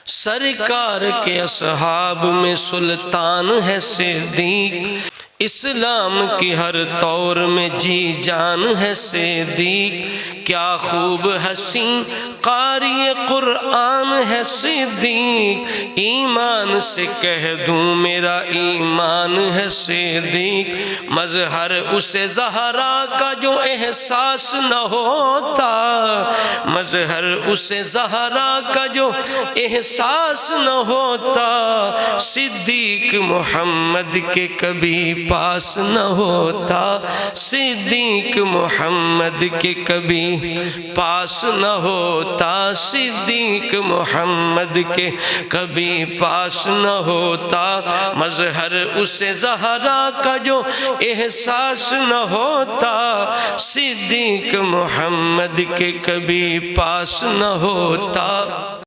सरकार के असहाब में सुल्तान है सिद्दीक, इस्लाम की हर तौर में जी जान है सिद्दीक। क्या खूब हसी क़ारी कुरान है सिद्दीक, ईमान से कह दूं मेरा ईमान है सिद्दीक। मज़हर उसे ज़हरा का जो एहसास न होता, मज़हर उसे ज़हरा का जो एहसास न होता, सिद्दीक मोहम्मद के कभी पास न होता, सिद्दीक मोहम्मद के कभी पास न होता, सिद्दीक मोहम्मद के कभी पास न होता। मज़हर उसे ज़हरा का जो एहसास न होता, सिद्दीक मोहम्मद के कभी पास न होता।